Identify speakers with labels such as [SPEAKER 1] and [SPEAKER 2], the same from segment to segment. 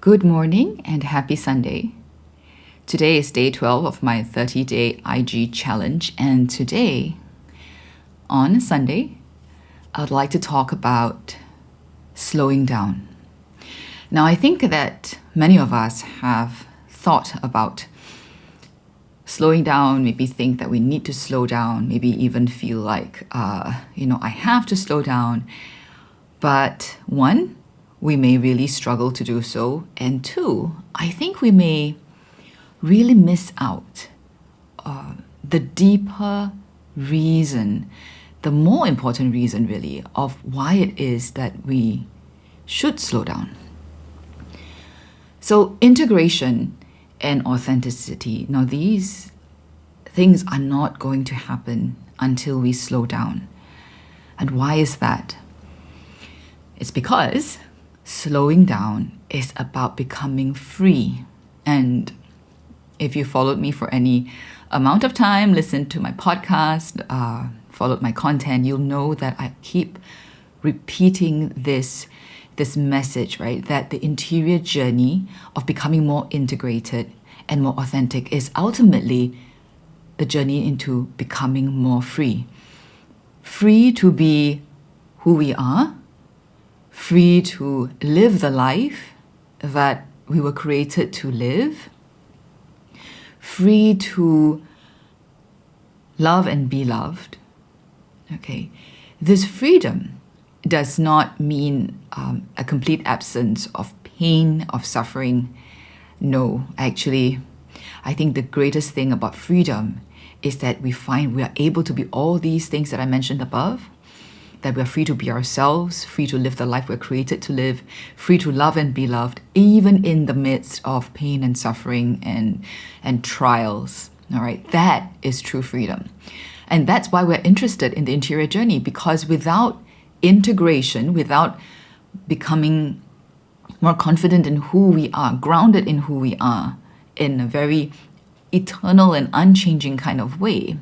[SPEAKER 1] Good morning and happy Sunday. Today is day 12 of my 30-day IG challenge, and today, on Sunday, I'd like to talk about slowing down. Now, I think that many of us have thought about slowing down, maybe think that we need to slow down, maybe even feel like, I have to slow down. But one, we may really struggle to do so. And two, I think we may really miss out the deeper reason, the more important reason really, of why it is that we should slow down. So integration and authenticity, now these things are not going to happen until we slow down. And why is that? It's because slowing down is about becoming free. And if you followed me for any amount of time, listened to my podcast, followed my content, you'll know that I keep repeating this message, right? That the interior journey of becoming more integrated and more authentic is ultimately the journey into becoming more free. Free to be who we are, free to live the life that we were created to live, free to love and be loved. Okay, this freedom does not mean a complete absence of pain, of suffering. No, actually, I think the greatest thing about freedom is that we find we are able to be all these things that I mentioned above, that we're free to be ourselves, free to live the life we're created to live, free to love and be loved, even in the midst of pain and suffering and trials. All right, that is true freedom. And that's why we're interested in the interior journey, because without integration, without becoming more confident in who we are, grounded in who we are, in a very eternal and unchanging kind of way,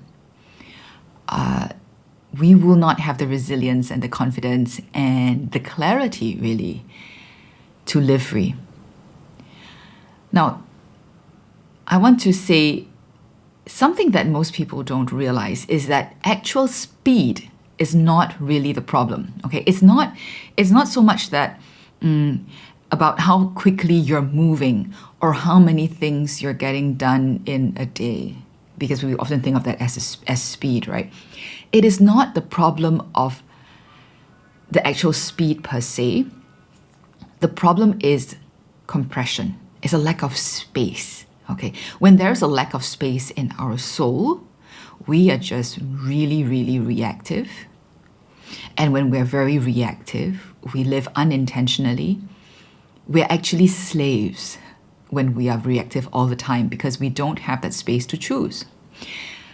[SPEAKER 1] we will not have the resilience and the confidence and the clarity, really, to live free. Now, I want to say something that most people don't realize is that actual speed is not really the problem. Okay, it's not so much that about how quickly you're moving or how many things you're getting done in a day, because we often think of that as speed, right? It is not the problem of the actual speed per se. The problem is compression. It's a lack of space. Okay, when there's a lack of space in our soul, we are just really, really reactive. And when we're very reactive, we live unintentionally. We're actually slaves when we are reactive all the time because we don't have that space to choose.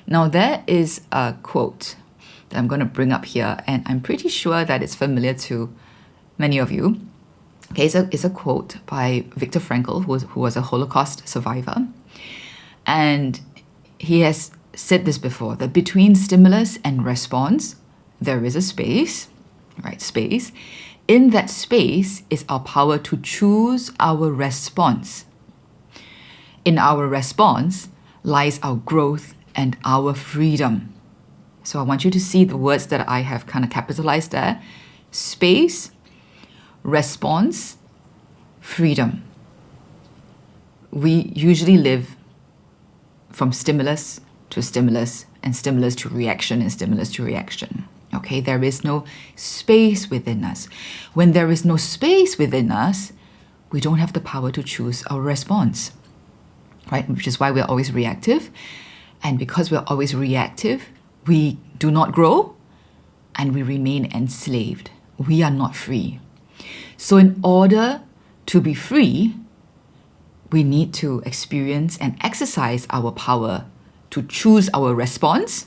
[SPEAKER 1] Now, there is a quote that I'm going to bring up here, and I'm pretty sure that it's familiar to many of you. Okay, it's a quote by Viktor Frankl, who was a Holocaust survivor. And he has said this before, that between stimulus and response, there is a space, right? Space. In that space is our power to choose our response. In our response lies our growth and our freedom. So I want you to see the words that I have kind of capitalized there. Space, response, freedom. We usually live from stimulus to stimulus and stimulus to reaction and stimulus to reaction. Okay, there is no space within us. When there is no space within us, we don't have the power to choose our response, right? Which is why we're always reactive. And because we're always reactive, we do not grow and we remain enslaved. We are not free. So in order to be free, we need to experience and exercise our power to choose our response.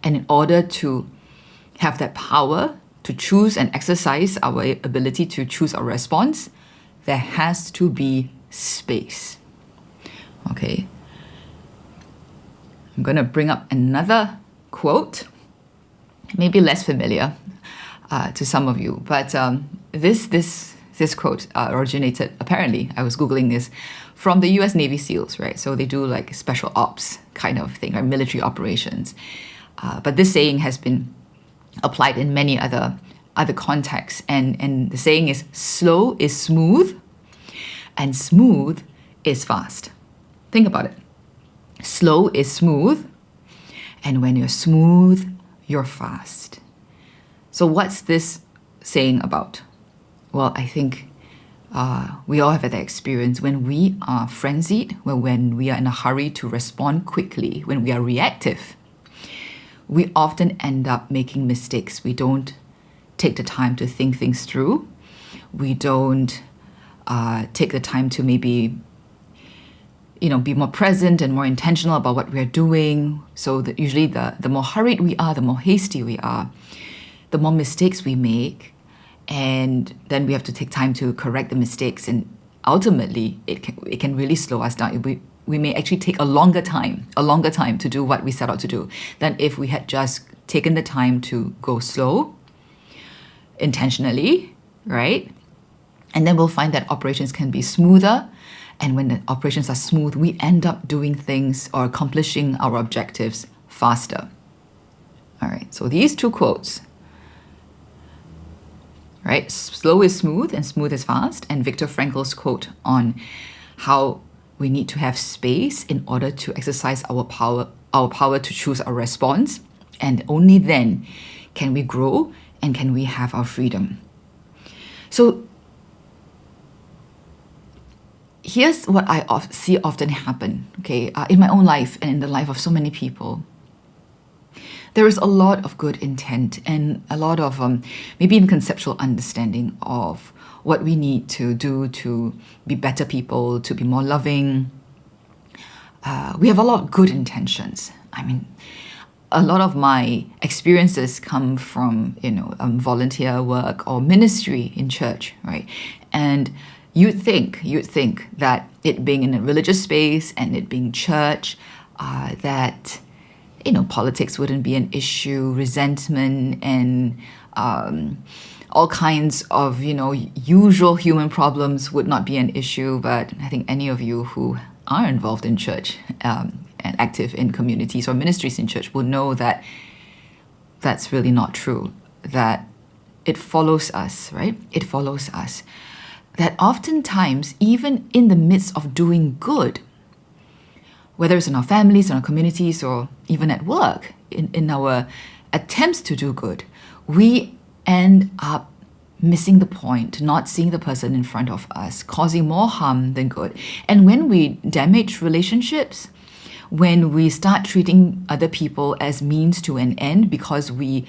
[SPEAKER 1] And in order to have that power to choose and exercise our ability to choose our response, there has to be space. Okay. I'm going to bring up another quote, maybe less familiar to some of you, but this This quote originated, apparently, I was Googling this, from the US Navy SEALs, right? So they do like special ops kind of thing, or military operations. But this saying has been applied in many other contexts. And the saying is, slow is smooth and smooth is fast. Think about it. Slow is smooth, and when you're smooth, you're fast. So what's this saying about? Well, I think we all have had that experience when we are frenzied, when we are in a hurry to respond quickly, when we are reactive. We often end up making mistakes. We don't take the time to think things through. We don't take the time to maybe be more present and more intentional about what we're doing. So that usually the more hurried we are, the more hasty we are, the more mistakes we make. And then we have to take time to correct the mistakes. And ultimately, it can really slow us down. We may actually take a longer time to do what we set out to do than if we had just taken the time to go slow, intentionally, right? And then we'll find that operations can be smoother. And when the operations are smooth, we end up doing things or accomplishing our objectives faster. All right, so these two quotes, right? Slow is smooth and smooth is fast. And Viktor Frankl's quote on how we need to have space in order to exercise our power to choose our response. And only then can we grow and can we have our freedom. So here's what I see often happen, okay, in my own life and in the life of so many people. There is a lot of good intent and a lot of maybe even conceptual understanding of what we need to do to be better people, to be more loving. We have a lot of good intentions. I mean, a lot of my experiences come from, volunteer work or ministry in church, right? And you'd think that it being in a religious space and it being church, that politics wouldn't be an issue, resentment and all kinds of usual human problems would not be an issue. But I think any of you who are involved in church and active in communities or ministries in church will know that that's really not true. That it follows us, right? It follows us. That oftentimes, even in the midst of doing good, whether it's in our families, in our communities, or even at work, in our attempts to do good, we end up missing the point, not seeing the person in front of us, causing more harm than good. And when we damage relationships, when we start treating other people as means to an end because we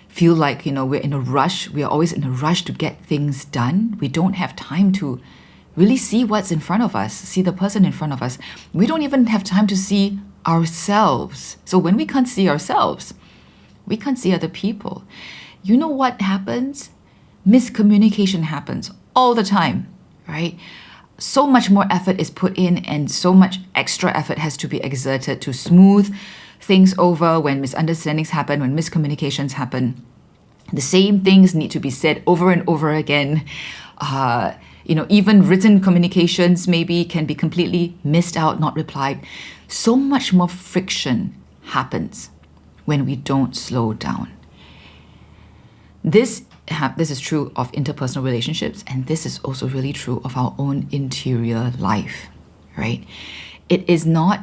[SPEAKER 1] feel like, we're in a rush, we are always in a rush to get things done, we don't have time to really see what's in front of us, see the person in front of us. We don't even have time to see ourselves. So when we can't see ourselves, we can't see other people. You know what happens? Miscommunication happens all the time, right? So much more effort is put in and so much extra effort has to be exerted to smooth things over when misunderstandings happen, when miscommunications happen. The same things need to be said over and over again. Even written communications maybe can be completely missed out, not replied. So much more friction happens when we don't slow down. This is true of interpersonal relationships, and this is also really true of our own interior life, right? It is not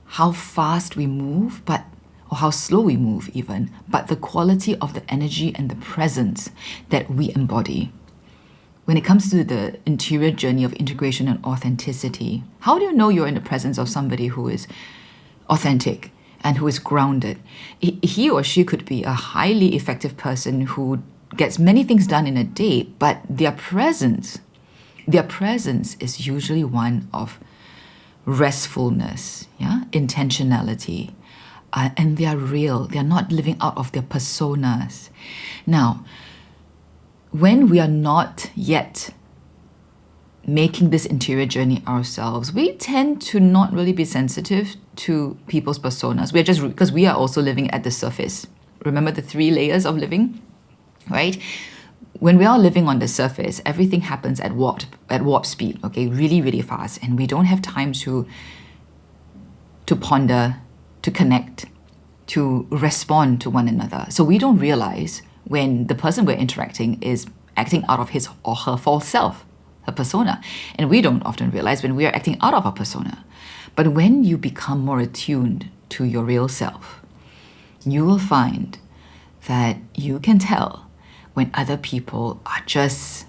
[SPEAKER 1] how fast we move, or how slow we move even, but the quality of the energy and the presence that we embody. When it comes to the interior journey of integration and authenticity, how do you know you're in the presence of somebody who is authentic and who is grounded? He or she could be a highly effective person who gets many things done in a day, but their presence is usually one of restfulness, intentionality, and they are real. They are not living out of their personas. Now, when we are not yet making this interior journey ourselves, we tend to not really be sensitive to people's personas. We're just because we are also living at the surface. Remember the 3 layers of living, right? when we are living on the surface, everything happens at warp speed, okay, really, really fast. And we don't have time to ponder, to connect, to respond to one another. So we don't realize when the person we're interacting is acting out of his or her false self, her persona. And we don't often realize when we are acting out of our persona. But when you become more attuned to your real self, you will find that you can tell when other people are just,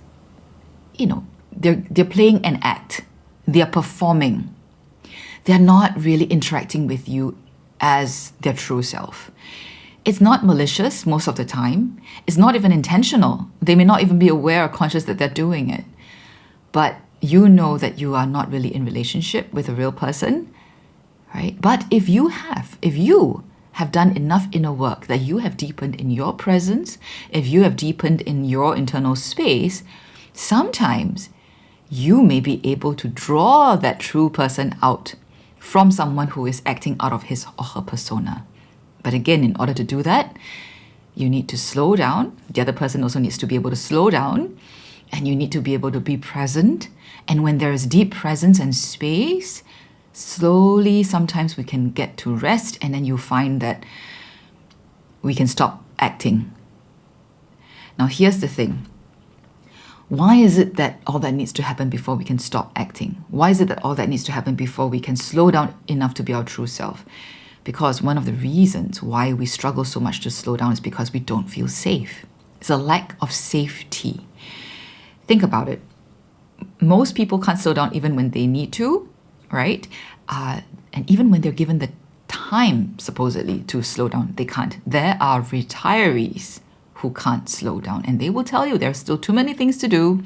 [SPEAKER 1] they're playing an act. They're performing. They're not really interacting with you as their true self. It's not malicious most of the time. It's not even intentional. They may not even be aware or conscious that they're doing it. But you know that you are not really in relationship with a real person, right? But if you have done enough inner work, that you have deepened in your presence, if you have deepened in your internal space, sometimes you may be able to draw that true person out from someone who is acting out of his or her persona. But again, in order to do that, you need to slow down. The other person also needs to be able to slow down, and you need to be able to be present. And when there is deep presence and space, slowly, sometimes we can get to rest, and then you find that we can stop acting. Now, here's the thing. Why is it that all that needs to happen before we can stop acting? Why is it that all that needs to happen before we can slow down enough to be our true self? Because one of the reasons why we struggle so much to slow down is because we don't feel safe. It's a lack of safety. Think about it. Most people can't slow down even when they need to, right? And even when they're given the time, supposedly, to slow down, they can't. There are retirees who can't slow down, and they will tell you there's still too many things to do.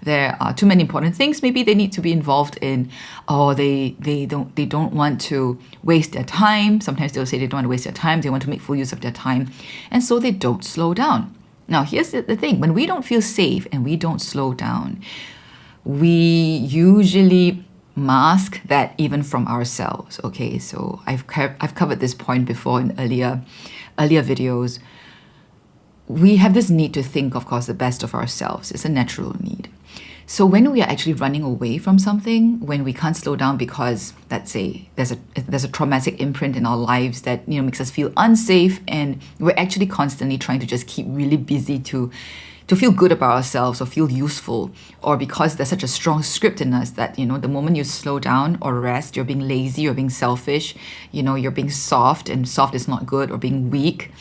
[SPEAKER 1] There are too many important things maybe they need to be involved in, or they don't want to waste their time. Sometimes they'll say they don't want to waste their time, they want to make full use of their time, and so they don't slow down. Now, here's the thing. When we don't feel safe and we don't slow down, we usually mask that even from ourselves. Okay, so I've covered this point before in earlier videos. We have this need to think, of course, the best of ourselves. It's a natural need. So when we are actually running away from something, when we can't slow down because, let's say, there's a traumatic imprint in our lives that makes us feel unsafe, and we're actually constantly trying to just keep really busy to feel good about ourselves or feel useful, or because there's such a strong script in us that, the moment you slow down or rest, you're being lazy, you're being selfish, you're being soft, and soft is not good, or being weak.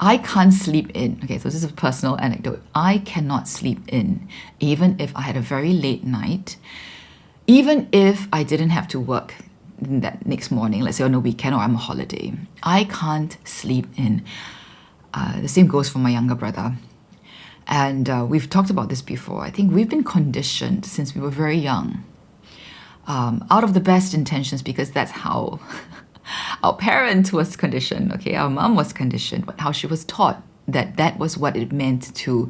[SPEAKER 1] I can't sleep in. Okay, so this is a personal anecdote. I cannot sleep in, even if I had a very late night, even if I didn't have to work that next morning, let's say on a weekend or I'm on holiday. I can't sleep in. The same goes for my younger brother. And we've talked about this before. I think we've been conditioned since we were very young, out of the best intentions, because that's how our parent was conditioned, okay? Our mom was conditioned, but how she was taught that was what it meant to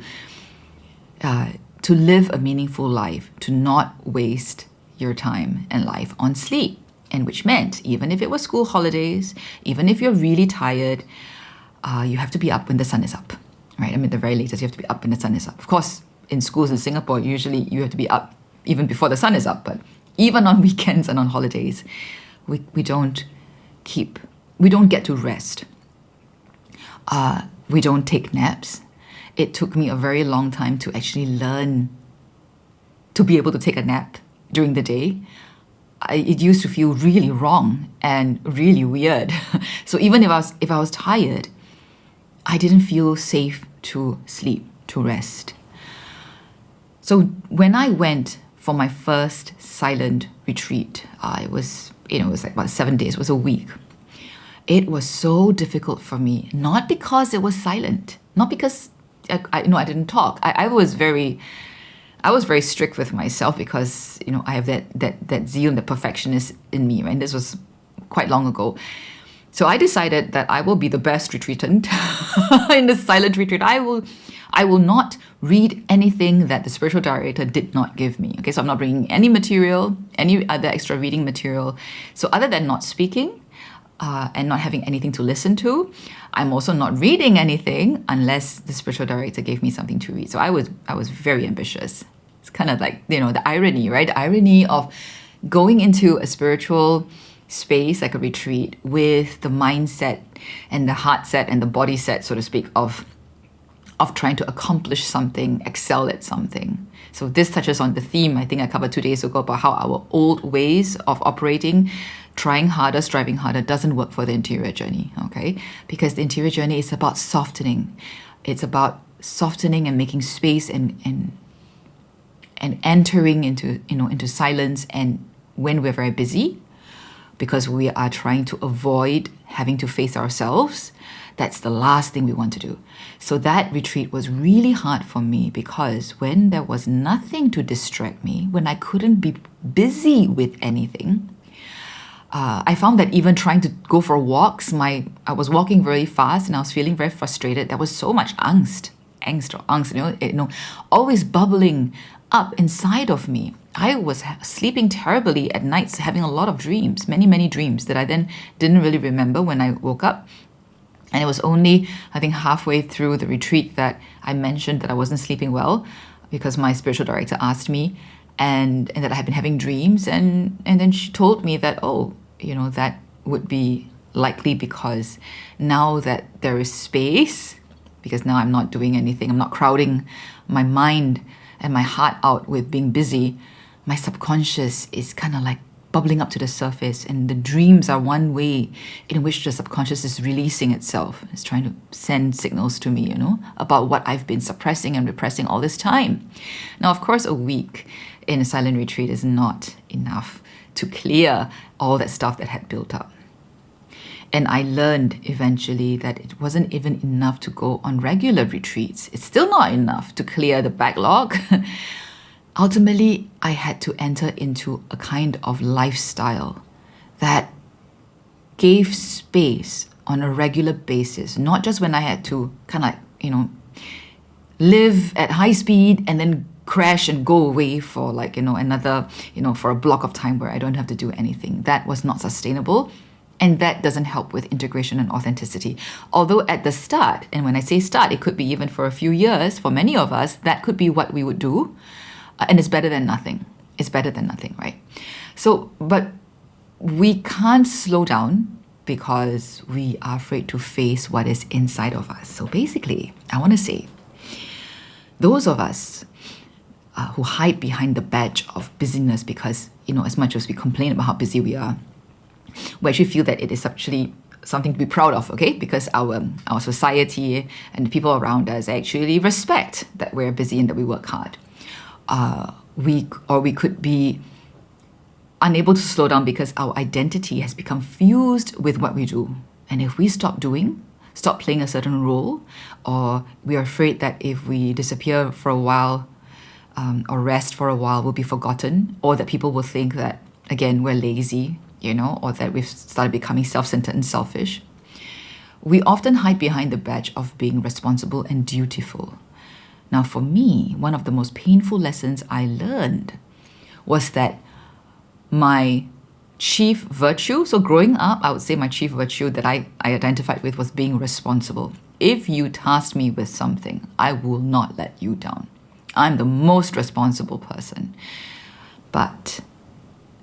[SPEAKER 1] live a meaningful life, to not waste your time and life on sleep. And which meant, even if it was school holidays, even if you're really tired, you have to be up when the sun is up, right? I mean, the very latest, you have to be up when the sun is up. Of course, in schools in Singapore, usually you have to be up even before the sun is up, but even on weekends and on holidays, we don't get to rest. We don't take naps. It took me a very long time to actually learn to be able to take a nap during the day. It used to feel really wrong and really weird. So even if I was tired, I didn't feel safe to sleep, to rest. So when I went for my first silent retreat, it was like about 7 days, it was a week. It was so difficult for me, not because it was silent, not because I didn't talk. I was very strict with myself because I have that zeal and the perfectionist in me, right? This was quite long ago. So I decided that I will be the best retreatant in the silent retreat. I will not read anything that the spiritual director did not give me. Okay, so I'm not bringing any material, any other extra reading material. So other than not speaking, and not having anything to listen to. I'm also not reading anything unless the spiritual director gave me something to read. So I was very ambitious. It's kind of like, the irony, right? The irony of going into a spiritual space like a retreat with the mindset and the heart set and the body set, so to speak, of trying to accomplish something, excel at something. So this touches on the theme I think I covered 2 days ago about how our old ways of operating, trying harder, striving harder, doesn't work for the interior journey, okay? Because the interior journey is about softening. It's about softening and making space and entering into silence. And when we're very busy, because we are trying to avoid having to face ourselves, that's the last thing we want to do. So that retreat was really hard for me because when there was nothing to distract me, when I couldn't be busy with anything, I found that even trying to go for walks, I was walking very fast and I was feeling very frustrated. There was so much angst, always bubbling up inside of me. I was sleeping terribly at nights, having a lot of dreams, many, many dreams that I then didn't really remember when I woke up. And it was only, I think, halfway through the retreat that I mentioned that I wasn't sleeping well because my spiritual director asked me and that I had been having dreams. And then she told me that, that would be likely because now that there is space, because now I'm not doing anything, I'm not crowding my mind and my heart out with being busy, my subconscious is kind of like bubbling up to the surface, and the dreams are one way in which the subconscious is releasing itself. It's trying to send signals to me, about what I've been suppressing and repressing all this time. Now, of course, a week in a silent retreat is not enough to clear all that stuff that had built up. And I learned eventually that it wasn't even enough to go on regular retreats. It's still not enough to clear the backlog. Ultimately, I had to enter into a kind of lifestyle that gave space on a regular basis, not just when I had to kind of live at high speed and then crash and go away for another, for a block of time where I don't have to do anything. That was not sustainable. And that doesn't help with integration and authenticity. Although at the start, and when I say start, it could be even for a few years, for many of us, that could be what we would do. And it's better than nothing. It's better than nothing, right? So, but we can't slow down because we are afraid to face what is inside of us. So basically, I want to say, those of us who hide behind the badge of busyness because, as much as we complain about how busy we actually feel that it is actually something to be proud of, okay? Because our society and the people around us actually respect that we're busy and that we work hard. We could be unable to slow down because our identity has become fused with what we do. And if we stop playing a certain role, or we are afraid that if we disappear for a while or rest for a while, we'll be forgotten, or that people will think that, again, we're lazy, or that we've started becoming self-centered and selfish. We often hide behind the badge of being responsible and dutiful. Now, for me, one of the most painful lessons I learned was that my chief virtue, so growing up, I would say my chief virtue that I identified with was being responsible. If you task me with something, I will not let you down. I'm the most responsible person. But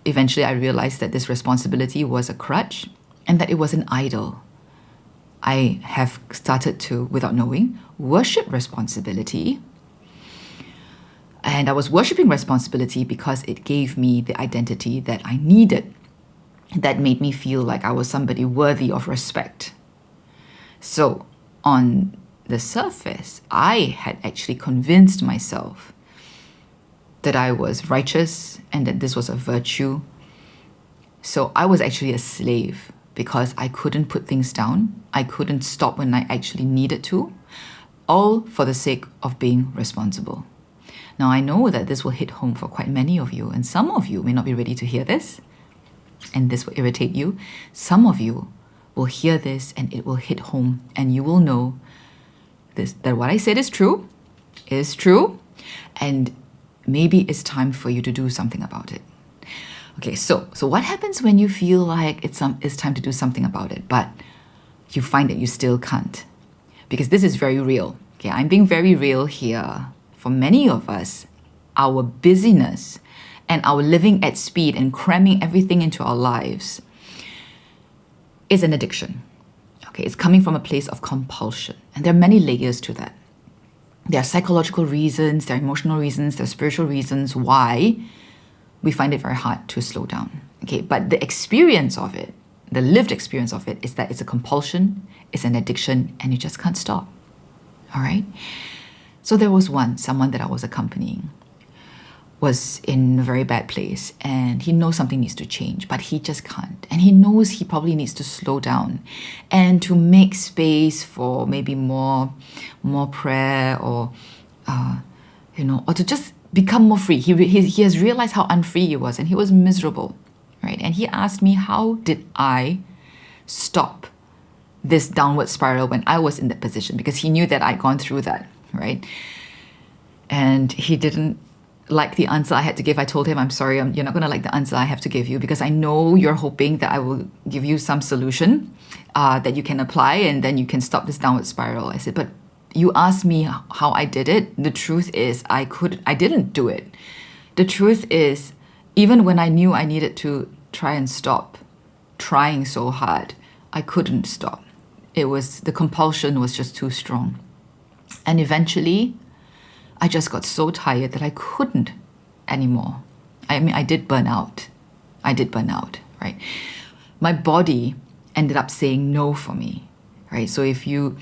[SPEAKER 1] eventually I realized that this responsibility was a crutch and that it was an idol. I have started to, without knowing, worship responsibility. And I was worshiping responsibility because it gave me the identity that I needed, that made me feel like I was somebody worthy of respect. So on the surface, I had actually convinced myself that I was righteous and that this was a virtue. So I was actually a slave because I couldn't put things down. I couldn't stop when I actually needed to, all for the sake of being responsible. Now, I know that this will hit home for quite many of you, and some of you may not be ready to hear this, and this will irritate you. Some of you will hear this and it will hit home, and you will know that what I said is true, and maybe it's time for you to do something about it. Okay, so what happens when you feel like it's time to do something about it, but you find that you still can't? Because this is very real. Okay, I'm being very real here. For many of us, our busyness and our living at speed and cramming everything into our lives is an addiction. Okay, it's coming from a place of compulsion. And there are many layers to that. There are psychological reasons, there are emotional reasons, there are spiritual reasons why we find it very hard to slow down. Okay, but the experience of it, the lived experience of it, is that it's a compulsion, it's an addiction, and you just can't stop. All right? So there was someone that I was accompanying was in a very bad place, and he knows something needs to change, but he just can't. And he knows he probably needs to slow down and to make space for maybe more prayer, or or to just become more free. He has realized how unfree he was, and he was miserable, right? And he asked me, how did I stop this downward spiral when I was in that position? Because he knew that I'd gone through that, right? And he didn't like the answer I had to give. I told him, I'm sorry, you're not going to like the answer I have to give you, because I know you're hoping that I will give you some solution that you can apply, and then you can stop this downward spiral. I said, but you asked me how I did it. The truth is I didn't do it. The truth is, even when I knew I needed to try and stop trying so hard, I couldn't stop. The compulsion was just too strong. And eventually, I just got so tired that I couldn't anymore. I mean, I did burn out, right? My body ended up saying no for me, right? So if you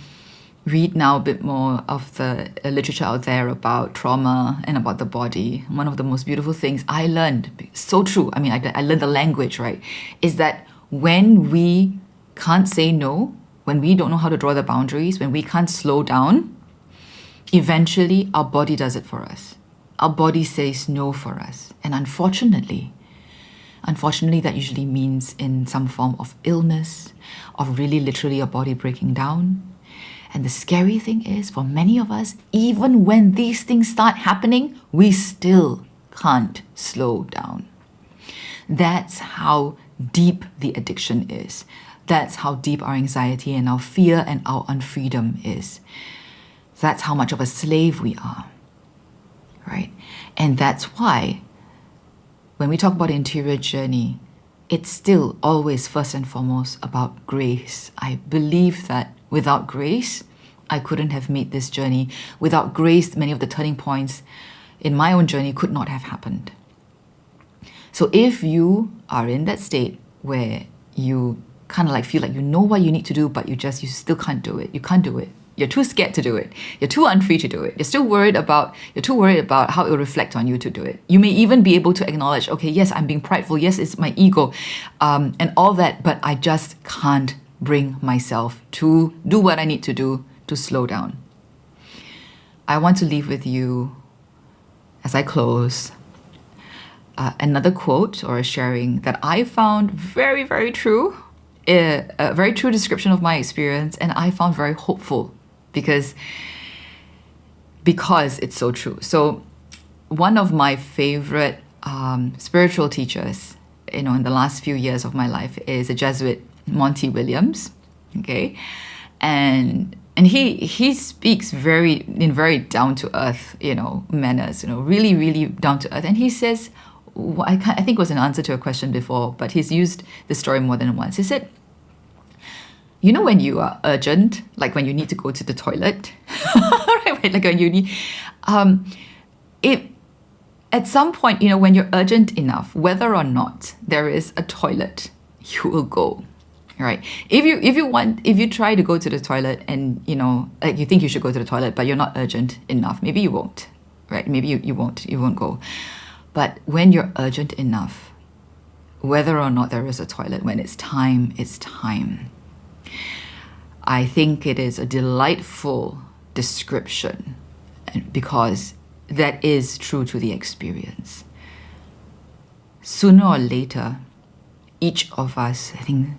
[SPEAKER 1] read now a bit more of the literature out there about trauma and about the body, one of the most beautiful things I learned, so true, I mean, I learned the language, right, is that when we can't say no, when we don't know how to draw the boundaries, when we can't slow down, eventually our body does it for us. Our body says no for us. And unfortunately, that usually means in some form of illness, of really literally a body breaking down. And the scary thing is, for many of us, even when these things start happening, we still can't slow down. That's how deep the addiction is. That's how deep our anxiety and our fear and our unfreedom is. That's how much of a slave we are, right? And that's why when we talk about interior journey, it's still always first and foremost about grace. I believe that without grace, I couldn't have made this journey. Without grace, many of the turning points in my own journey could not have happened. So if you are in that state where you kind of like feel like you know what you need to do, but you still can't do it. You can't do it. You're too scared to do it. You're too unfree to do it. You're too worried about how it will reflect on you to do it. You may even be able to acknowledge, okay, yes, I'm being prideful. Yes, it's my ego, and all that, but I just can't bring myself to do what I need to do to slow down. I want to leave with you, as I close, another quote or a sharing that I found very, very true, a very true description of my experience, and I found very hopeful because it's so true. So one of my favorite spiritual teachers, in the last few years of my life, is a Jesuit, Monty Williams. Okay, and he speaks in very down to earth manners, really, really down to earth. And he says, I think it was an answer to a question before, but he's used the story more than once. He said, when you are urgent, like when you need to go to the toilet, right? Like when you need, at some point, when you're urgent enough, whether or not there is a toilet, you will go, right? If you try to go to the toilet and, like you think you should go to the toilet, but you're not urgent enough, maybe you won't, right? Maybe you won't go. But when you're urgent enough, whether or not there is a toilet, when it's time, it's time. I think it is a delightful description because that is true to the experience. Sooner or later, each of us, I think,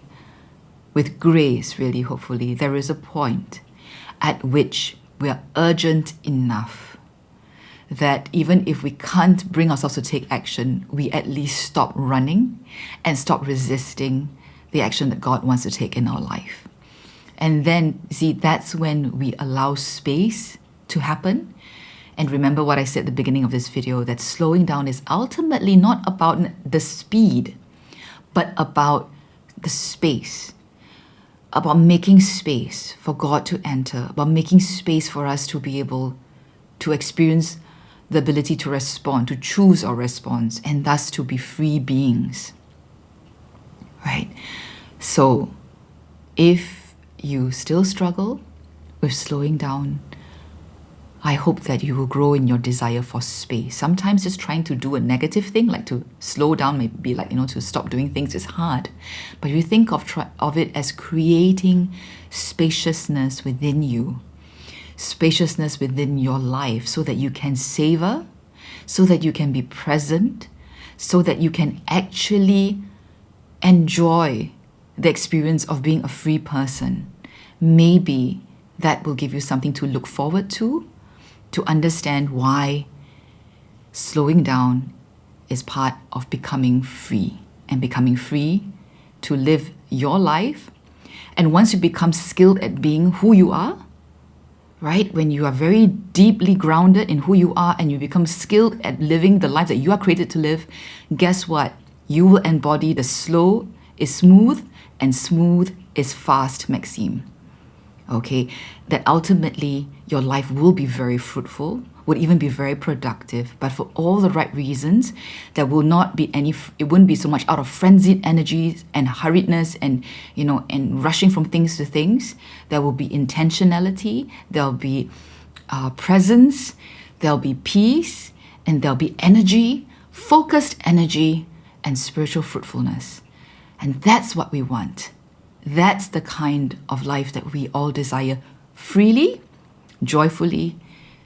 [SPEAKER 1] with grace, really, hopefully, there is a point at which we are urgent enough that even if we can't bring ourselves to take action, we at least stop running and stop resisting the action that God wants to take in our life. And then, see, that's when we allow space to happen. And remember what I said at the beginning of this video, that slowing down is ultimately not about the speed, but about the space, about making space for God to enter, about making space for us to be able to experience the ability to respond, to choose our response, and thus to be free beings, right? So if you still struggle with slowing down, I hope that you will grow in your desire for space. Sometimes just trying to do a negative thing, like to slow down, maybe like, to stop doing things is hard. But you think of it as creating spaciousness within you, spaciousness within your life, so that you can savor, so that you can be present, so that you can actually enjoy the experience of being a free person. Maybe that will give you something to look forward to understand why slowing down is part of becoming free, and becoming free to live your life. And once you become skilled at being who you are, right? When you are very deeply grounded in who you are and you become skilled at living the life that you are created to live, guess what? You will embody the slow is smooth and smooth is fast maxim. Okay, that ultimately your life will be very fruitful, would even be very productive, but for all the right reasons. There will not be it wouldn't be so much out of frenzied energies and hurriedness and, and rushing from things to things. There will be intentionality, there'll be presence, there'll be peace, and there'll be energy, focused energy, and spiritual fruitfulness. And that's what we want. That's the kind of life that we all desire, freely, joyfully,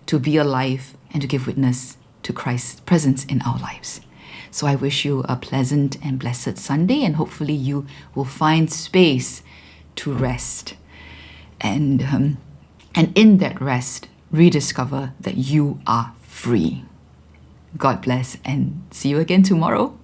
[SPEAKER 1] to be alive and to give witness to Christ's presence in our lives. So I wish you a pleasant and blessed Sunday, and hopefully you will find space to rest. And in that rest, rediscover that you are free. God bless, and see you again tomorrow.